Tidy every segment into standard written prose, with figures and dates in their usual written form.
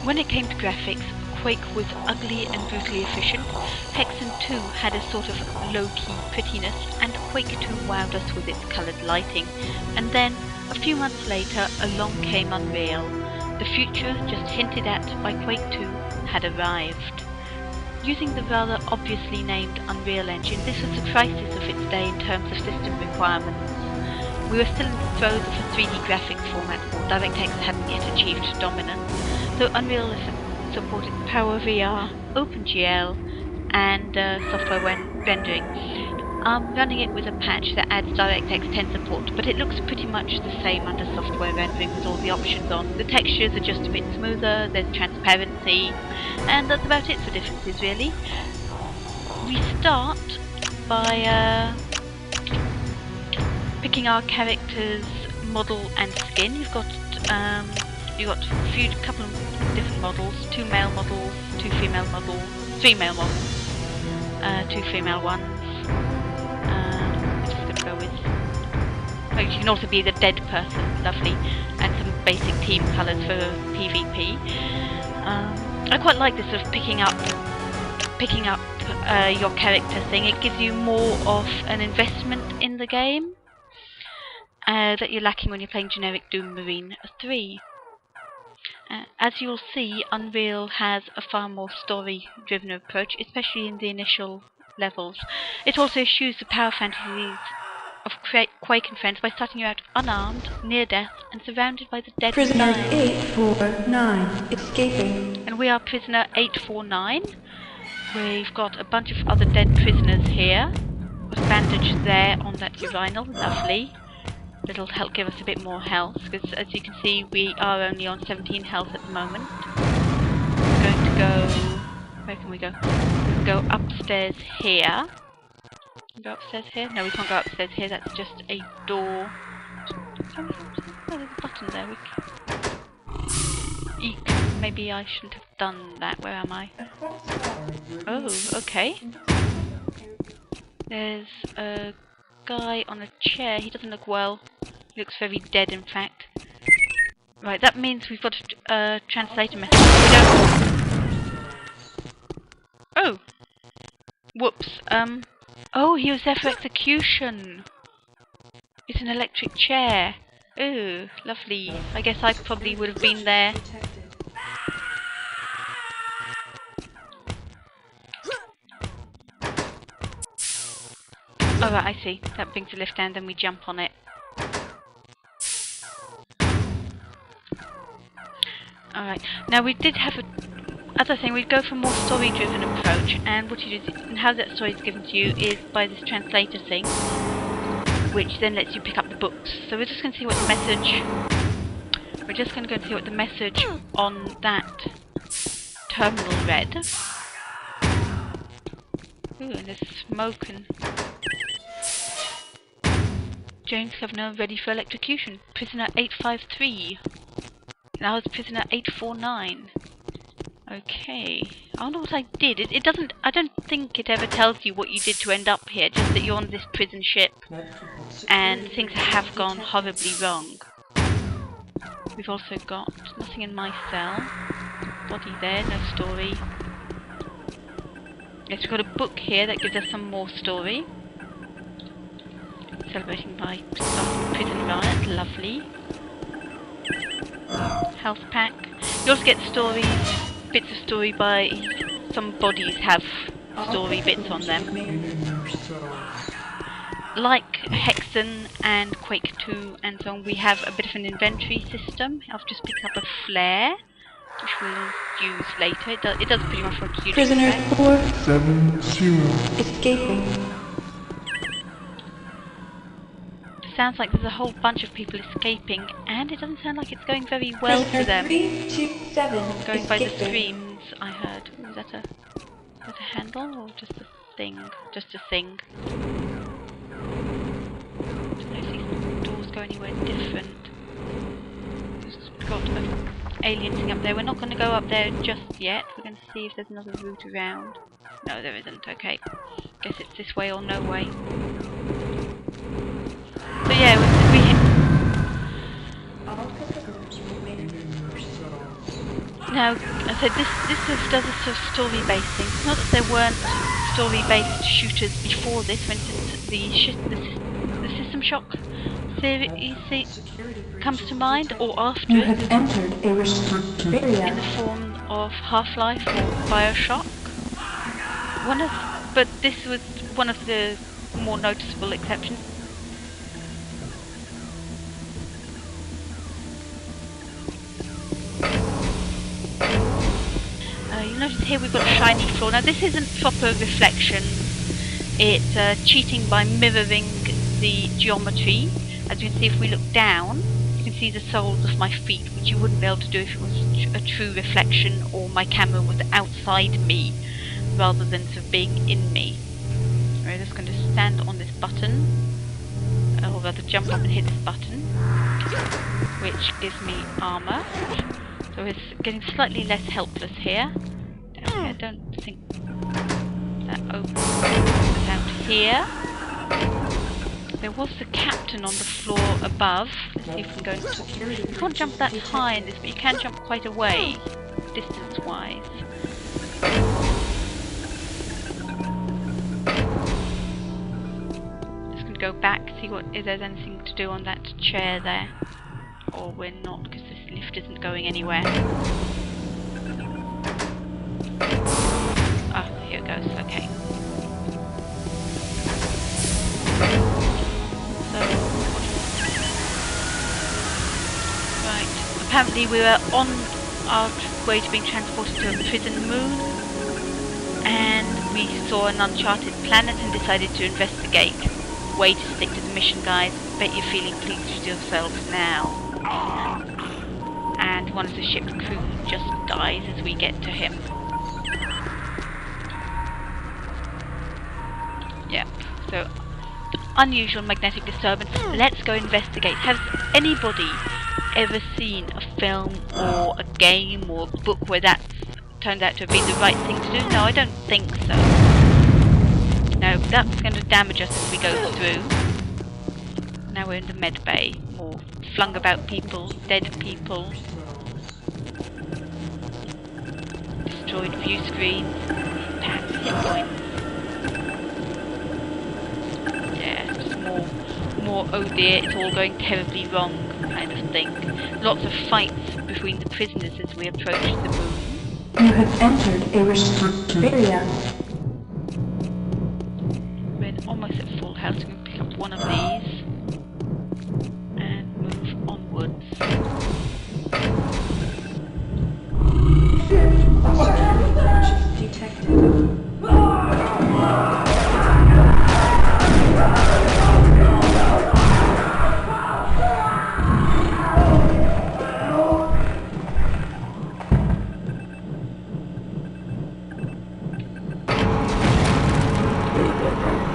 When it came to graphics, Quake was ugly and brutally efficient. Hexen II had a sort of low-key prettiness, and Quake II wowed us with its coloured lighting. And then, a few months later, along came Unreal. The future, just hinted at by Quake II, had arrived. Using the rather obviously named Unreal Engine, this was the crisis of its day in terms of system requirements. We were still in the throes of a 3D graphic format, or DirectX hadn't yet achieved dominance, so Unreal supported PowerVR, OpenGL, and software rendering. I'm running it with a patch that adds DirectX 10 support, but it looks pretty much the same under software rendering with all the options on. The textures are just a bit smoother, there's transparency, and that's about it for differences really. We start by picking our character's model and skin. You've got a couple of different models, 2 male models, 2 female models, 3 male models, 2 female ones. I'm just going to go with... Oh, you can also be the dead person, lovely, and some basic team colours for PvP. I quite like this sort of picking up your character thing. It gives you more of an investment in the game that you're lacking when you're playing generic Doom Marine 3. As you'll see, Unreal has a far more story-driven approach, especially in the initial levels. It also eschews the power fantasies of Quake and Friends by starting you out unarmed, near death, and surrounded by the dead Prisoner dying. 849 escaping. And we are prisoner 849. We've got a bunch of other dead prisoners here. A bandage there on that urinal, lovely. That'll help give us a bit more health, because as you can see we are only on 17 health at the moment. We're going to go... where can we go? We can go upstairs here. Go upstairs here? No, we can't go upstairs here, that's just a door. Oh, there's a button there. Eek, maybe I shouldn't have done that. Where am I? Oh, okay. There's a guy on a chair. He doesn't look well. He looks very dead, in fact. Right, that means we've got a translator method. Oh! Whoops. Oh, he was there for execution! It's an electric chair. Ooh, lovely. I guess I probably would have been there. Oh right, I see. That brings the lift down, then we jump on it. Alright, now we did have other thing, we'd go for a more story-driven approach, and what you do is, and how that story is given to you is by this translator thing, which then lets you pick up the books. So we're just going to see what the message... We're just going to go and see what the message on that terminal read. Ooh, and there's smoke and... James Governor ready for electrocution. Prisoner 853. Now it's prisoner 849. Okay. I wonder what I did. It doesn't... I don't think it ever tells you what you did to end up here. Just that you're on this prison ship. And things have gone horribly wrong. We've also got nothing in my cell. Body there, no story. Yes, we've got a book here that gives us some more story. Celebrating by some prison riot, lovely. Health pack. You also get stories, bits of story by some bodies have story bits on them. Like Hexen and Quake II and so on, we have a bit of an inventory system. I've just picked up a flare, which we'll use later. It does pretty much what you do. Prisoner 470 escaping. Sounds like there's a whole bunch of people escaping, and it doesn't sound like it's going very well for them. 327 Going by the screams I heard. Ooh, is that a handle or just a thing? Just a thing. Don't know if these doors go anywhere different. We've got an alien thing up there. We're not going to go up there just yet. We're going to see if there's another route around. No, there isn't. Okay. Guess it's this way or no way. So yeah, Now, so this does a sort of story-based thing. It's not that there weren't story-based shooters before this. For instance, the System Shock series comes to mind, or after You it, have entered a restricted in area. the form of Half-Life or Bioshock. But this was one of the more noticeable exceptions. You'll notice here we've got a shiny floor. Now this isn't proper reflection. It's cheating by mirroring the geometry. As you can see, if we look down, you can see the soles of my feet, which you wouldn't be able to do if it was a true reflection or my camera was outside me rather than sort of being in me. We're just going to stand on this button, or rather jump up and hit this button, which gives me armour. So it's getting slightly less helpless here. I don't think that opens out here. There was the captain on the floor above. Let's see if we can go into... You can't jump that high in this, but you can jump quite a way, distance-wise. Just going to go back, see if there's anything to do on that chair there. Or we're not, because this lift isn't going anywhere. Ah, here it goes, okay. So, right, apparently we were on our way to being transported to a prison moon, and we saw an uncharted planet and decided to investigate. Way to stick to the mission, guys. Bet you're feeling pleased with yourselves now. And one of the ship's crew just dies as we get to him. Yep, so unusual magnetic disturbance. Let's go investigate. Has anybody ever seen a film or a game or a book where that's turned out to have been the right thing to do? No, I don't think so. No, that's going to damage us as we go through. Now we're in the med bay. More flung about people, dead people. Destroyed view screens. Perhaps hit points. Yeah, it's just more oh dear, it's all going terribly wrong kind of thing. Lots of fights between the prisoners as we approach the moon. You have entered a restricted area. We're almost at full health, so we can pick up one of these and move onwards. Detected.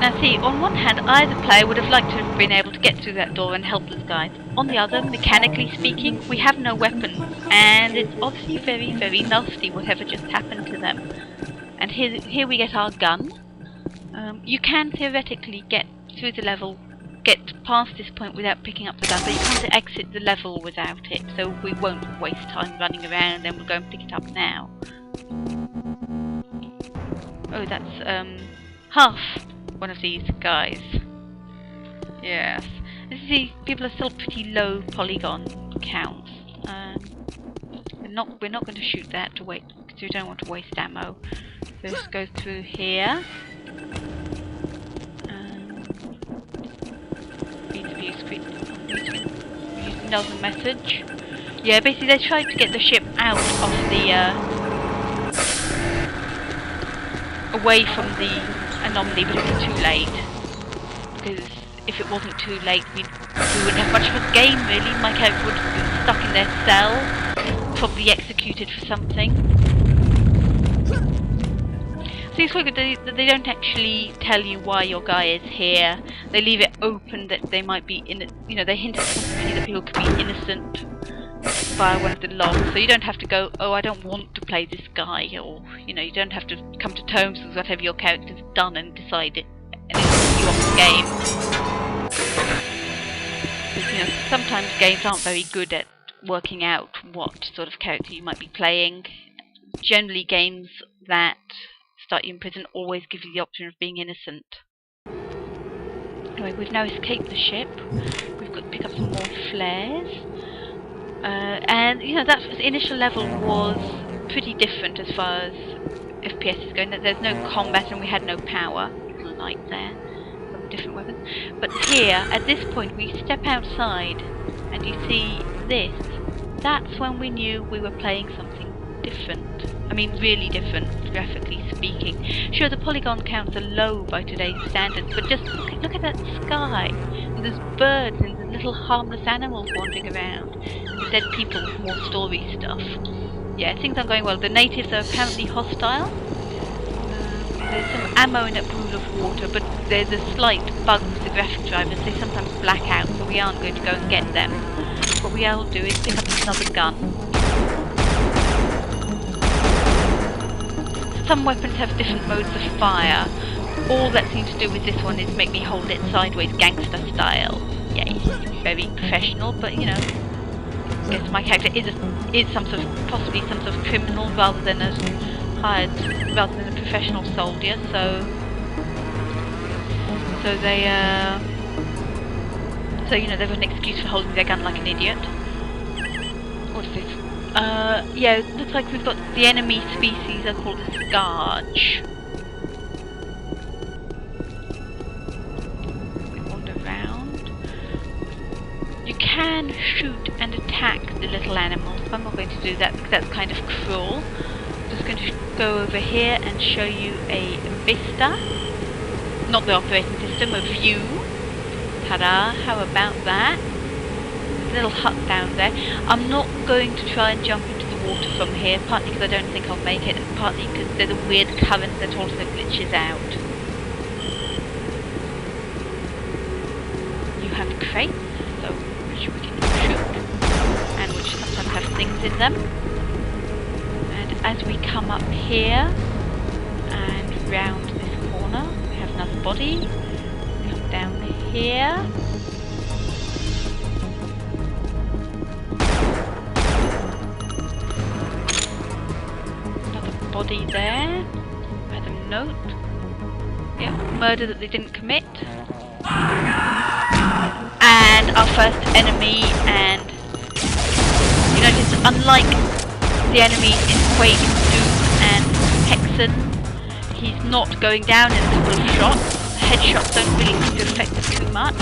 Now see, on one hand, either player would have liked to have been able to get through that door and help those guys. On the other, mechanically speaking, we have no weapons, and it's obviously very, very nasty whatever just happened to them. And here we get our gun. You can theoretically get through the level, get past this point without picking up the gun, but you can't exit the level without it, so we won't waste time running around, and we'll go and pick it up now. Oh, that's half one of these guys. Yes. As you see, people are still pretty low polygon counts. We're not going to shoot that to wait, because we don't want to waste ammo. So let's go through here. Read the view screen. Use another message. Yeah, basically they tried to get the ship out of the away from the anomaly, but it was too late. Because if it wasn't too late, we wouldn't have much of a game really. My character would have been stuck in their cell, probably executed for something. So it's quite good that they don't actually tell you why your guy is here. They leave it open that they might be they hint at possibility that people could be innocent via one of the logs, so you don't have to go, oh, I don't want to play this guy, or you don't have to come to terms with whatever your character's done and decide it, and it'll put you off the game. Because, sometimes games aren't very good at working out what sort of character you might be playing. Generally, games that start you in prison always give you the option of being innocent. Anyway, we've now escaped the ship. We've got to pick up some more flares. And, you know, that initial level was pretty different as far as FPS is going. There's no combat and we had no power. Little light there. Some different weapons. But here, at this point, we step outside and you see this. That's when we knew we were playing something different. I mean, really different, graphically speaking. Sure, the polygon counts are low by today's standards, but just look at that sky. And there's birds and there's little harmless animals wandering around. And the dead people with more story stuff. Yeah, things aren't going well. The natives are apparently hostile. There's some ammo in a pool of water, but there's a slight bug with the graphic drivers. They sometimes black out, so we aren't going to go and get them. What we will do is pick up another gun. Some weapons have different modes of fire. All that seems to do with this one is make me hold it sideways, gangster style. Yay, very professional, but you know, I guess my character is some sort of, possibly some sort of criminal rather than a professional soldier. So you know, they've got an excuse for holding their gun like an idiot. What's this? Yeah, it looks like we've got the enemy species are called a scourge. We wander around. You can shoot and attack the little animals. I'm not going to do that because that's kind of cruel. I'm just going to go over here and show you a vista. Not the operating system, a view. Ta-da, how about that? Little hut down there. I'm not going to try and jump into the water from here, partly because I don't think I'll make it, and partly because there's a weird current that also glitches out. You have crates, so which we can shoot, and which sometimes have things in them. And as we come up here and round this corner, we have another body. Come down here. Body there. Had a note. Yeah, murder that they didn't commit. And our first enemy, and you notice, unlike the enemies in Quake II and Hexen, he's not going down in a couple of shots. Headshots don't really seem to affect us too much.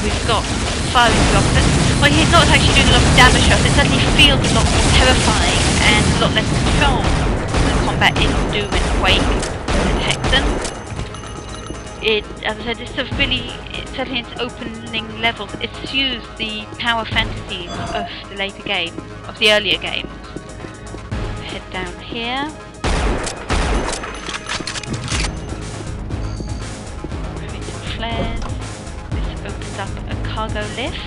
We've got firing rockets. Well, he's not actually doing a lot of damage to us. It certainly feels a lot more terrifying and a lot less controlled than combat in Doom and Quake and Hexen. As I said, it's sort of really, certainly in its opening levels, eschews the power fantasies of the later games, of the earlier games. Head down here. Having some flares. This opens up a cargo lift.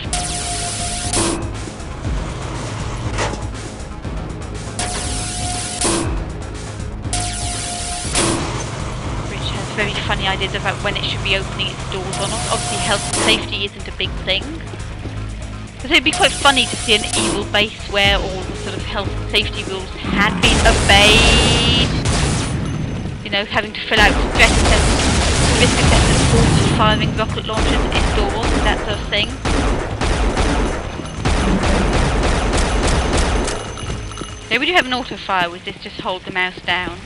Very funny ideas about when it should be opening its doors or not. Obviously health and safety isn't a big thing. So it'd be quite funny to see an evil base where all the sort of health and safety rules had been obeyed. You know, having to fill out stress tests, risk assessment forms for firing rocket launchers indoors, that sort of thing. They would have an auto fire with this, just hold the mouse down.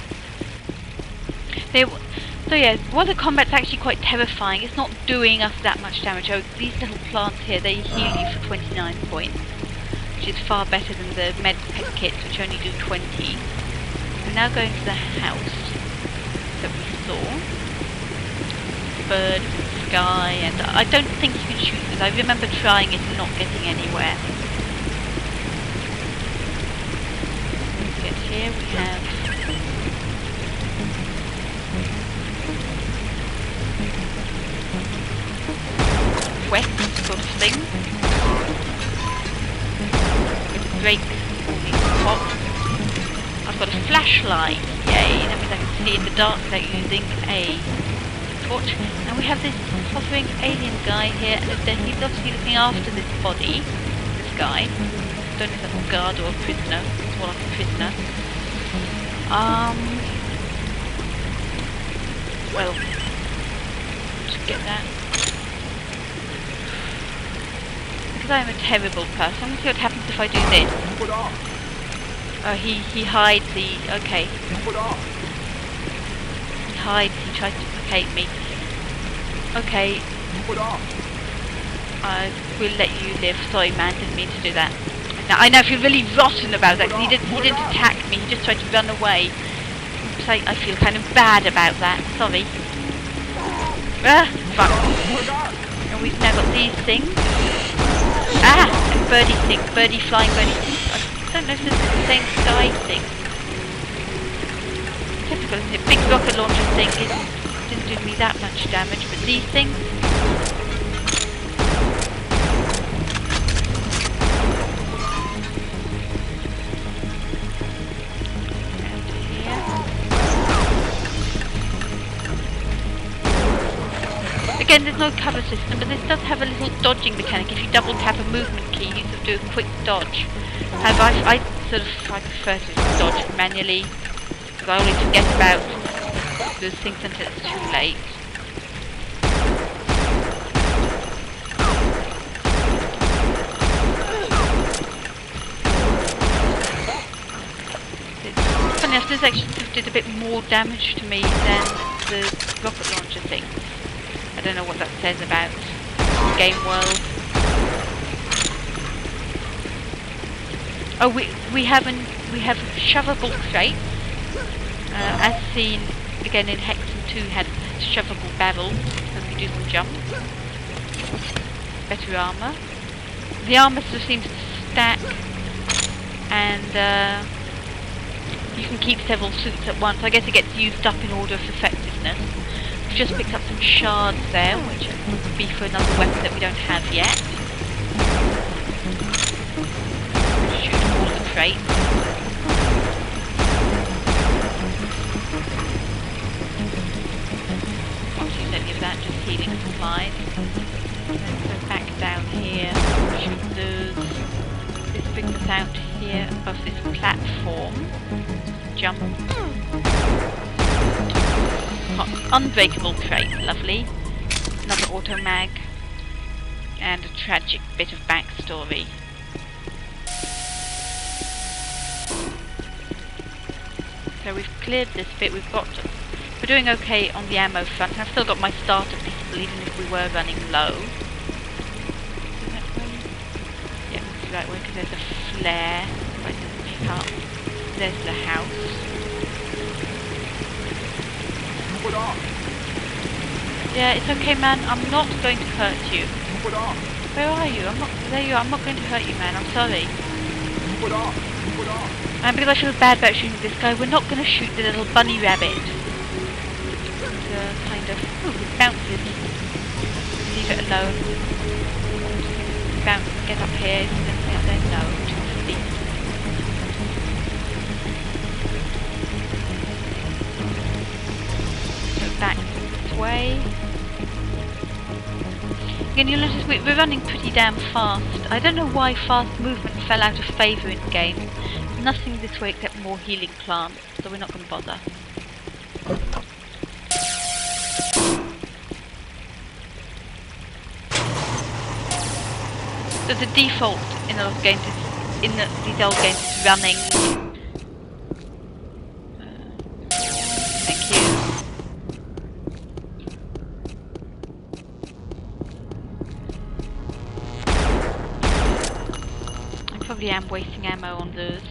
So yeah, while the combat's actually quite terrifying, it's not doing us that much damage. Oh, these little plants here, they heal you for 29 points, which is far better than the med kits, which only do 20. We're now going to the house that we saw. Bird, sky, and I don't think you can shoot this. I remember trying it and not getting anywhere. Let's get here, we have wet sort of thing. Going to break all these pots. I've got a flashlight, yay, that means I can see in the dark without using a torch. And we have this hovering alien guy here, and then he's obviously looking after this body. This guy. Don't know if that's a guard or a prisoner. It's more like a prisoner. Well, just get that. Because I'm a terrible person. I'm gonna see what happens if I do this. Oh, he hides. Okay. He hides. He tries to placate me. Okay. I will let you live. Sorry, man. Didn't mean to do that. Now, I know I feel really rotten about that because he didn't attack me. He just tried to run away. So I feel kind of bad about that. Sorry. Fuck. And we've now got these things. And birdie thing. Birdie flying birdie thing. I don't know if this is the same sky thing. Typical, isn't it? Big rocket launcher thing didn't do me that much damage, but these things. Again, there's no cover system, but this does have a little dodging mechanic. If you double tap a movement key, you sort of do a quick dodge. However, I prefer to dodge manually, because I always forget about those things until it's too late. It's funny enough, this actually did a bit more damage to me than the rocket launcher thing. I don't know what that says about the game world. Oh, we have shovable crates, as seen again in Hexen II. Had shovable barrels, so we do some jump. Better armor. The armor sort of seems to stack, and you can keep several suits at once. I guess it gets used up in order of effectiveness. We've just picked up some shards there, which would be for another weapon that we don't have yet. Shoot all the crates. Not use any of that, just healing supplies. Then go back down here, shoot those. This brings us out here above this platform. Jump. Unbreakable crate, lovely. Another auto mag. And a tragic bit of backstory. So we've cleared this bit. We're doing okay on the ammo front. I've still got my starter pistol, even if we were running low. Is that way? Yeah, it's the right way because there's a flare. If I didn't pick up. There's the house. Yeah, it's okay, man. I'm not going to hurt you. Where are you? There you are. I'm not going to hurt you, man. I'm sorry. And because I feel bad about shooting this guy, we're not going to shoot the little bunny rabbit. Kind of... Ooh, it bounces. Leave it alone. Bounce. Get up here. Is there anything up there? No. Too steep. Back this way. Again, you'll notice we're running pretty damn fast. I don't know why fast movement fell out of favour in the game. There's nothing this way except more healing plants, so we're not going to bother. So the default in a lot of games is, these old games is running. Thank you. Probably am wasting ammo on those.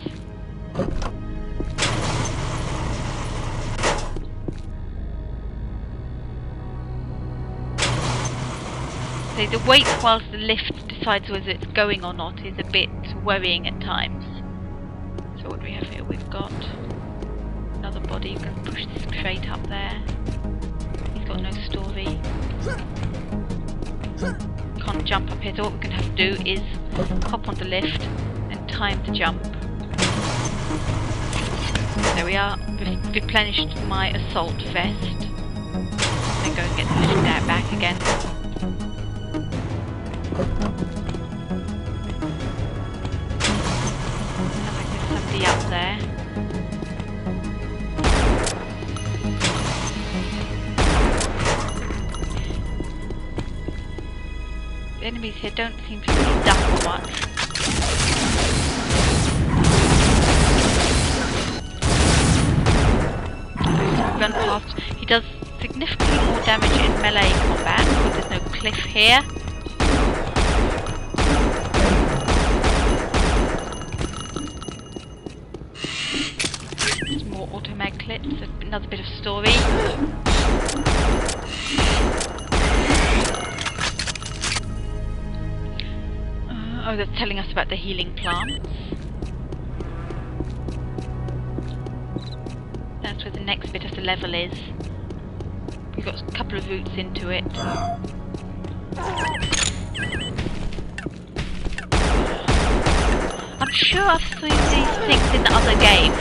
So the wait whilst the lift decides whether it's going or not is a bit worrying at times. So what do we have here? We've got another body. We're going to push this crate up there. He's got no story. Can't jump up here, so what we're going to have to do is hop on the lift and time to jump. There we are. Replenished my assault vest. Then go and get the lift out back again. Sounds like there's somebody up there. The enemies here don't seem to really duck much. Run past. He does significantly more damage in melee combat because there's no cliff here. There's more automag clips, another bit of story. Oh, that's telling us about the healing plants. That's where the next bit of the level is. We've got a couple of routes into it. I'm sure I've seen these things in other games.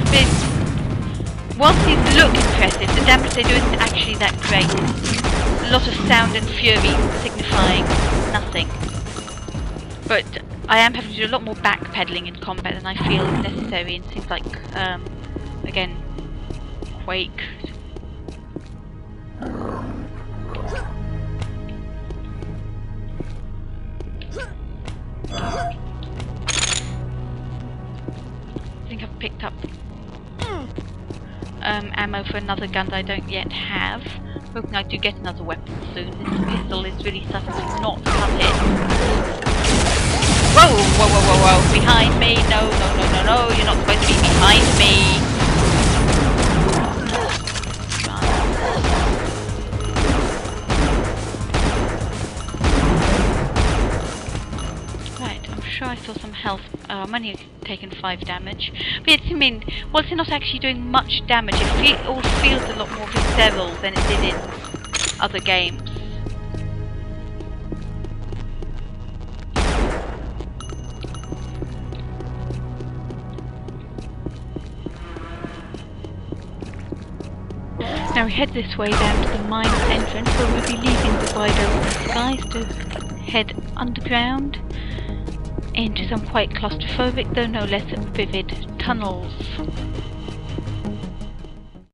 But whilst these look impressive, the damage they do isn't actually that great. A lot of sound and fury signifying nothing. But I am having to do a lot more backpedaling in combat than I feel is necessary in things like, again, Quake. I think I've picked up ammo for another gun that I don't yet have. Hoping I do get another weapon soon. This pistol is really starting to not cut it. Whoa, whoa, whoa, whoa, whoa! Behind me! No, no, no, no, no! You're not supposed to be behind me! Right, I'm sure I saw some health. I'm only taken 5 damage. But it's, I mean, whilst it's not actually doing much damage, it all feels a lot more visceral than it did in other games. Now we head this way down to the mine entrance, where we'll be leaving the wide open skies to head underground into some quite claustrophobic, though no less vivid, tunnels.